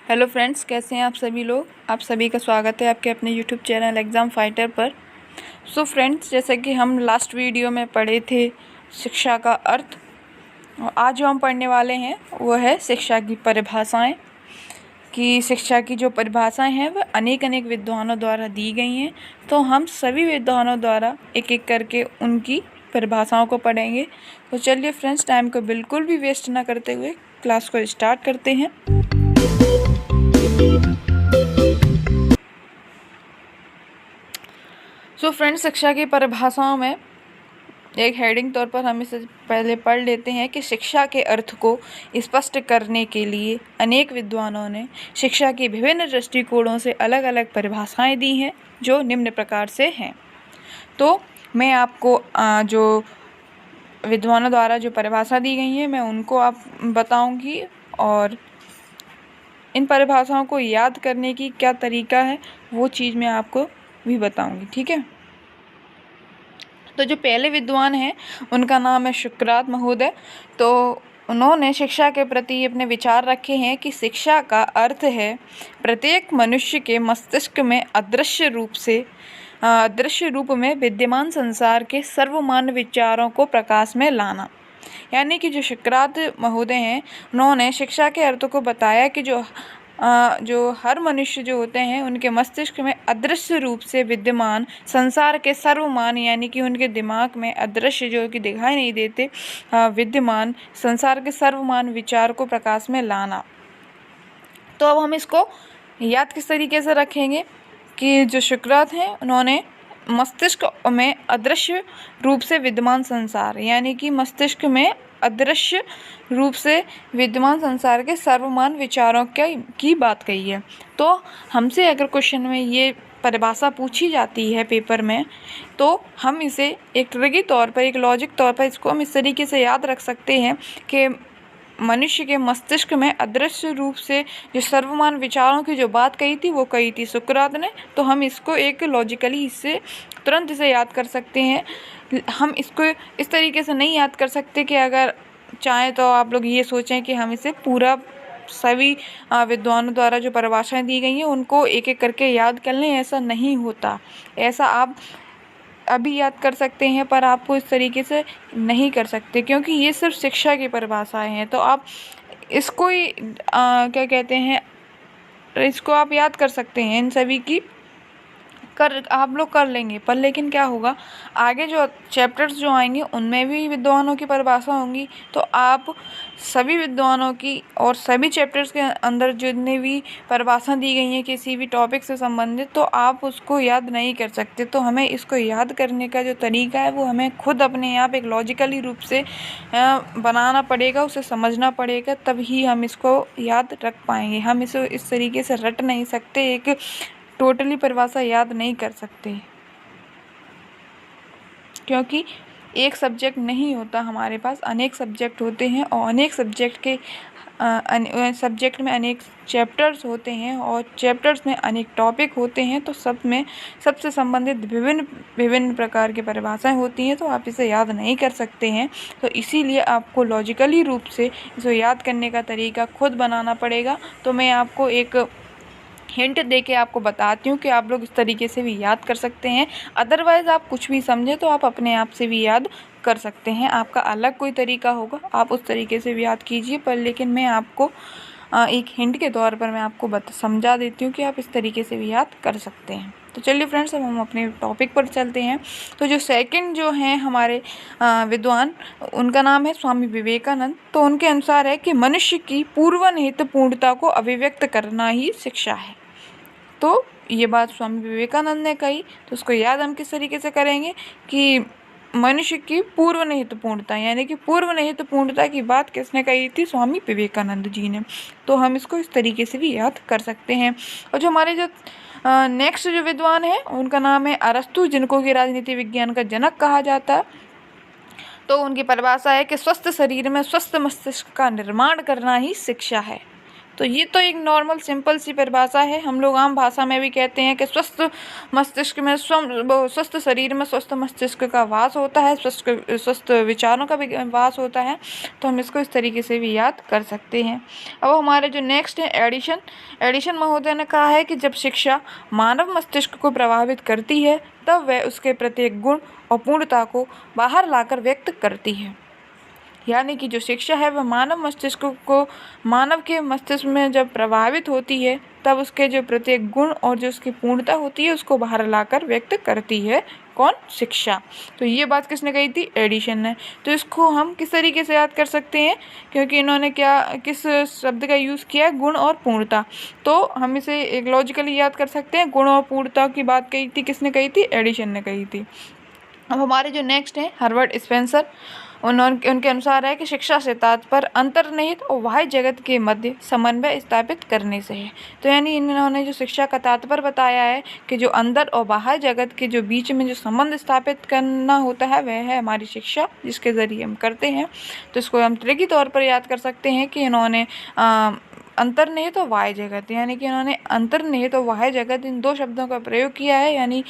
Hello friends, कैसे हैं आप सभी लोग। आप सभी का स्वागत है आपके अपने यूट्यूब चैनल एग्ज़ाम फाइटर पर। सो फ्रेंड्स, जैसे कि हम लास्ट वीडियो में पढ़े थे शिक्षा का अर्थ, और आज जो हम पढ़ने वाले हैं वो है शिक्षा की परिभाषाएं। कि शिक्षा की जो परिभाषाएं हैं वह अनेक विद्वानों द्वारा दी गई हैं। तो हम सभी विद्वानों द्वारा एक एक करके उनकी परिभाषाओं को पढ़ेंगे। तो चलिए फ्रेंड्स, टाइम को बिल्कुल भी वेस्ट ना करते हुए क्लास को स्टार्ट करते हैं। सो फ्रेंड्स, शिक्षा की परिभाषाओं में एक हेडिंग तौर पर हम इसे पहले पढ़ लेते हैं कि शिक्षा के अर्थ को स्पष्ट करने के लिए अनेक विद्वानों ने शिक्षा के विभिन्न दृष्टिकोणों से अलग अलग परिभाषाएं दी हैं, जो निम्न प्रकार से हैं। तो मैं आपको जो विद्वानों द्वारा जो परिभाषा दी गई है मैं उनको आप बताऊंगी, और इन परिभाषाओं को याद करने की क्या तरीका है वो चीज़ मैं आपको भी बताऊंगी, ठीक है। तो जो पहले विद्वान हैं उनका नाम है सुकरात महोदय। तो उन्होंने शिक्षा के प्रति अपने विचार रखे हैं कि शिक्षा का अर्थ है प्रत्येक मनुष्य के मस्तिष्क में अदृश्य रूप में विद्यमान संसार के सर्वमान्य विचारों को प्रकाश में लाना। यानी कि जो सुकरात महोदय हैं उन्होंने शिक्षा के अर्थ को बताया कि जो हर मनुष्य जो होते हैं उनके मस्तिष्क में अदृश्य रूप से विद्यमान संसार के सर्वमान, यानी कि उनके दिमाग में अदृश्य जो कि दिखाई नहीं देते विद्यमान संसार के सर्वमान विचार को प्रकाश में लाना। तो अब हम इसको याद किस तरीके से रखेंगे कि जो सुकरात हैं उन्होंने मस्तिष्क में अदृश्य रूप से विद्यमान संसार, यानी कि मस्तिष्क में अदृश्य रूप से विद्यमान संसार के सर्वमान विचारों की बात कही है। तो हमसे अगर क्वेश्चन में ये परिभाषा पूछी जाती है पेपर में, तो हम इसे एक ट्रिकी तौर पर, एक लॉजिक तौर पर इसको हम इस तरीके से याद रख सकते हैं कि मनुष्य के मस्तिष्क में अदृश्य रूप से जो सर्वमान विचारों की जो बात कही थी वो कही थी सुकरात ने। तो हम इसको एक लॉजिकली इससे तुरंत इसे याद कर सकते हैं। हम इसको इस तरीके से नहीं याद कर सकते कि अगर चाहें तो आप लोग ये सोचें कि हम इसे पूरा सभी विद्वानों द्वारा जो परिभाषाएं दी गई हैं उनको एक एक करके याद कर लें। ऐसा नहीं होता। ऐसा आप अभी याद कर सकते हैं पर आपको इस तरीके से नहीं कर सकते, क्योंकि ये सिर्फ शिक्षा की परिभाषाएं हैं। तो आप इसको ही क्या कहते हैं, इसको आप याद कर सकते हैं, इन सभी की आप लोग कर लेंगे। पर लेकिन क्या होगा, आगे जो चैप्टर्स जो आएंगे उनमें भी विद्वानों की परिभाषा होंगी। तो आप सभी विद्वानों की और सभी चैप्टर्स के अंदर जितनी भी परिभाषा दी गई हैं किसी भी टॉपिक से संबंधित, तो आप उसको याद नहीं कर सकते। तो हमें इसको याद करने का जो तरीका है वो हमें खुद अपने आप एक लॉजिकली रूप से बनाना पड़ेगा, उसे समझना पड़ेगा, तभी हम इसको याद रख पाएंगे। हम इसे इस तरीके से रट नहीं सकते, एक टोटली परिभाषा याद नहीं कर सकते, क्योंकि एक सब्जेक्ट नहीं होता हमारे पास, अनेक सब्जेक्ट होते हैं, और अनेक सब्जेक्ट में अनेक चैप्टर्स होते हैं, और चैप्टर्स में अनेक टॉपिक होते हैं। तो सब में सबसे संबंधित विभिन्न प्रकार की परिभाषाएं होती हैं। तो आप इसे याद नहीं कर सकते हैं। तो इसीलिए आपको लॉजिकली रूप से इसे याद करने का तरीका खुद बनाना पड़ेगा। तो मैं आपको एक हिंट दे के आपको बताती हूँ कि आप लोग इस तरीके से भी याद कर सकते हैं। अदरवाइज़ आप कुछ भी समझें तो आप अपने आप से भी याद कर सकते हैं। आपका अलग कोई तरीका होगा, आप उस तरीके से भी याद कीजिए। पर लेकिन मैं आपको एक हिंट के तौर पर मैं आपको समझा देती हूँ कि आप इस तरीके से भी याद कर सकते हैं। तो चलिए फ्रेंड्स, अब हम अपने टॉपिक पर चलते हैं। तो जो सेकंड जो हैं हमारे विद्वान, उनका नाम है स्वामी विवेकानंद। तो उनके अनुसार है कि मनुष्य की पूर्वनिहित पूर्णता को अभिव्यक्त करना ही शिक्षा है। तो ये बात स्वामी विवेकानंद ने कही। तो उसको याद हम किस तरीके से करेंगे कि मनुष्य की पूर्वनिहित पूर्णता, यानी कि पूर्वनिहित पूर्णता की बात किसने कही थी? स्वामी विवेकानंद जी ने। तो हम इसको इस तरीके से भी याद कर सकते हैं। और जो हमारे जो नेक्स्ट जो विद्वान है उनका नाम है अरस्तु, जिनको कि राजनीति विज्ञान का जनक कहा जाता है। तो उनकी परिभाषा है कि स्वस्थ शरीर में स्वस्थ मस्तिष्क का निर्माण करना ही शिक्षा है। तो ये तो एक नॉर्मल सिंपल सी परिभाषा है। हम लोग आम भाषा में भी कहते हैं कि स्वस्थ मस्तिष्क में स्वस्थ शरीर में स्वस्थ मस्तिष्क का वास होता है, स्वस्थ विचारों का भी वास होता है। तो हम इसको इस तरीके से भी याद कर सकते हैं। अब हमारे जो नेक्स्ट है एडिशन महोदय ने कहा है कि जब शिक्षा मानव मस्तिष्क को प्रभावित करती है तब वह उसके प्रत्येक गुण और पूर्णता को बाहर लाकर व्यक्त करती है। यानी कि जो शिक्षा है वह मानव के मस्तिष्क में जब प्रभावित होती है तब उसके जो प्रत्येक गुण और जो उसकी पूर्णता होती है उसको बाहर लाकर व्यक्त करती है। कौन? शिक्षा। तो ये बात किसने कही थी? एडिशन ने। तो इसको हम किस तरीके से याद कर सकते हैं, क्योंकि इन्होंने किस शब्द का यूज़ किया है? गुण और पूर्णता। तो हम इसे एक लॉजिकली याद कर सकते हैं। गुण और पूर्णता की बात कही थी किसने कही थी? एडिशन ने कही थी। अब हमारे जो नेक्स्ट है हर्बर्ट स्पेंसर, उनके अनुसार है कि शिक्षा से तात्पर्य अंतर्निहित और बाह्य जगत के मध्य समन्वय स्थापित करने से है। तो यानी इन्होंने जो शिक्षा का तात्पर्य बताया है कि जो अंदर और बाह्य जगत के जो बीच में जो संबंध स्थापित करना होता है वह है हमारी शिक्षा, जिसके ज़रिए हम करते हैं। तो इसको हम त्रिकी तौर पर याद कर सकते हैं कि इन्होंने अंतर्निहित और बाह्य जगत, यानी कि इन्होंने अंतर्निहित और बाह्य जगत इन दो शब्दों का प्रयोग किया है। यानी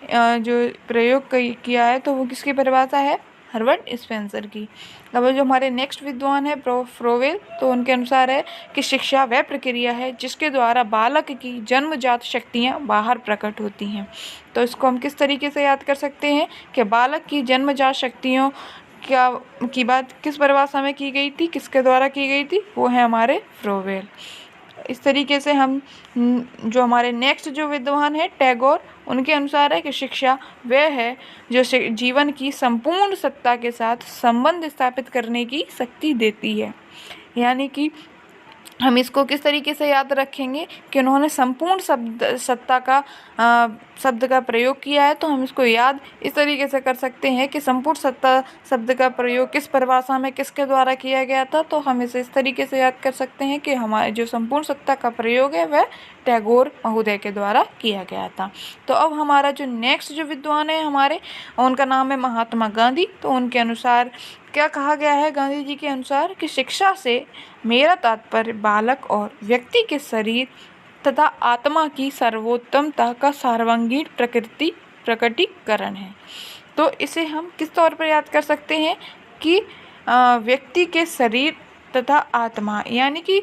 जो प्रयोग किया है तो वो किसकी परिभाषा है? हर्बर्ट स्पेंसर की। अब जो हमारे नेक्स्ट विद्वान है फ्रोवेल, तो उनके अनुसार है कि शिक्षा वह प्रक्रिया है जिसके द्वारा बालक की जन्मजात शक्तियाँ बाहर प्रकट होती हैं। तो इसको हम किस तरीके से याद कर सकते हैं कि बालक की जन्मजात शक्तियों की बात किस परिभाषा में की गई थी, किसके द्वारा की गई थी? वो है हमारे फ्रोवेल। इस तरीके से हम जो हमारे नेक्स्ट जो विद्वान है टैगोर, उनके अनुसार है कि शिक्षा वह है जो जीवन की संपूर्ण सत्ता के साथ संबंध स्थापित करने की शक्ति देती है। यानी कि हम इसको किस तरीके से याद रखेंगे कि उन्होंने संपूर्ण शब्द का प्रयोग किया है। तो हम इसको याद इस तरीके से कर सकते हैं कि संपूर्ण सत्ता शब्द का प्रयोग किस परिभाषा में किसके द्वारा किया गया था। तो हम इसे इस तरीके से याद कर सकते हैं कि हमारे जो संपूर्ण सत्ता का प्रयोग है वह टैगोर महोदय के द्वारा किया गया था। तो अब हमारा जो नेक्स्ट जो विद्वान है हमारे, उनका नाम है महात्मा गांधी। तो उनके अनुसार क्या कहा गया है? गांधी जी के अनुसार कि शिक्षा से मेरा तात्पर्य बालक और व्यक्ति के शरीर तथा आत्मा की सर्वोत्तमता का सर्वांगीण प्रकटीकरण है। तो इसे हम किस तौर पर याद कर सकते हैं कि व्यक्ति के शरीर तथा आत्मा, यानी कि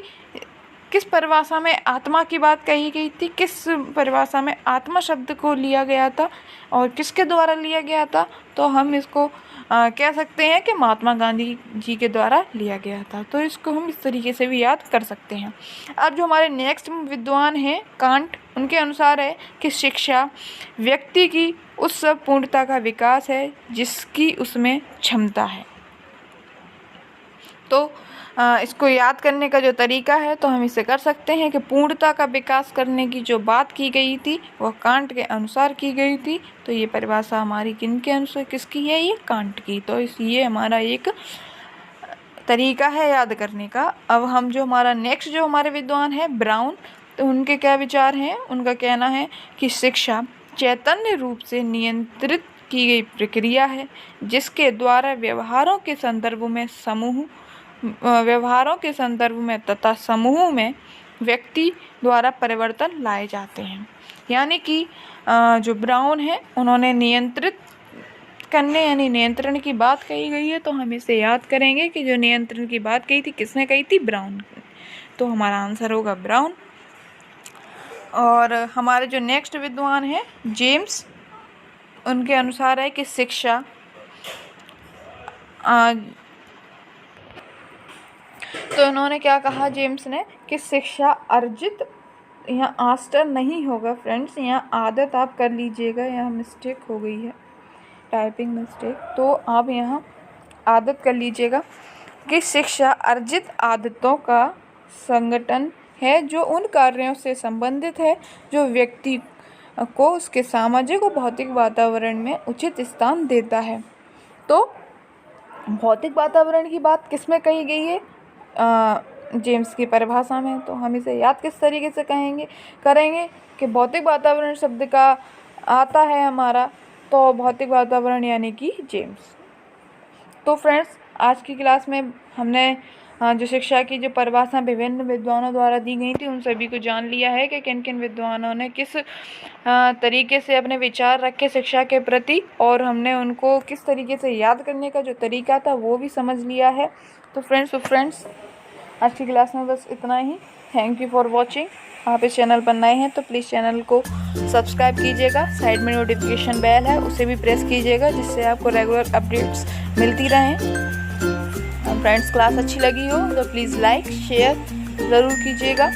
किस परिभाषा में आत्मा की बात कही गई थी, किस परिभाषा में आत्मा शब्द को लिया गया था और किसके द्वारा लिया गया था? तो हम इसको कह सकते हैं कि महात्मा गांधी जी के द्वारा लिया गया था। तो इसको हम इस तरीके से भी याद कर सकते हैं। अब जो हमारे नेक्स्ट विद्वान हैं कांट, उनके अनुसार है कि शिक्षा व्यक्ति की उस सब पूर्णता का विकास है जिसकी उसमें क्षमता है। तो इसको याद करने का जो तरीका है तो हम इसे कर सकते हैं कि पूर्णता का विकास करने की जो बात की गई थी वह कांट के अनुसार की गई थी। तो ये परिभाषा हमारी किनके अनुसार किसकी है? ये कांट की। तो ये हमारा एक तरीका है याद करने का। अब हम जो हमारा नेक्स्ट जो हमारे विद्वान है ब्राउन, तो उनके क्या विचार हैं? उनका कहना है कि शिक्षा चैतन्य रूप से नियंत्रित की गई प्रक्रिया है जिसके द्वारा व्यवहारों के संदर्भ में तथा समूह में व्यक्ति द्वारा परिवर्तन लाए जाते हैं। यानी कि जो ब्राउन है उन्होंने नियंत्रित करने यानी नियंत्रण की बात कही गई है। तो हम इसे याद करेंगे कि जो नियंत्रण की बात कही थी किसने कही थी? ब्राउन। तो हमारा आंसर होगा ब्राउन। और हमारे जो नेक्स्ट विद्वान है जेम्स, उनके अनुसार है कि शिक्षा तो उन्होंने क्या कहा जेम्स ने कि शिक्षा अर्जित, यहाँ आस्टर नहीं होगा फ्रेंड्स, यहाँ आदत आप कर लीजिएगा, यहाँ मिस्टेक हो गई है, टाइपिंग मिस्टेक। तो आप यहाँ आदत कर लीजिएगा कि शिक्षा अर्जित आदतों का संगठन है जो उन कार्यों से संबंधित है जो व्यक्ति को उसके सामाजिक और भौतिक वातावरण में उचित स्थान देता है। तो भौतिक वातावरण की बात किसमें कही गई है? जेम्स की परिभाषा में। तो हम इसे याद किस तरीके से करेंगे कि भौतिक वातावरण शब्द का आता है हमारा, तो भौतिक वातावरण यानी कि जेम्स। तो फ्रेंड्स आज की क्लास में हमने जो शिक्षा की जो परिभाषा विभिन्न विद्वानों द्वारा दी गई थी, उन सभी को जान लिया है कि किन किन विद्वानों ने किस तरीके से अपने विचार रखे शिक्षा के प्रति, और हमने उनको किस तरीके से याद करने का जो तरीका था वो भी समझ लिया है। तो फ्रेंड्स आज की क्लास में बस इतना ही। Thank you for watching. आप इस चैनल पर नए हैं तो प्लीज़ चैनल को सब्सक्राइब कीजिएगा। साइड में नोटिफिकेशन बेल है, उसे भी प्रेस कीजिएगा, जिससे आपको रेगुलर अपडेट्स मिलती रहें। फ्रेंड्स, क्लास अच्छी लगी हो तो प्लीज़ लाइक शेयर ज़रूर कीजिएगा।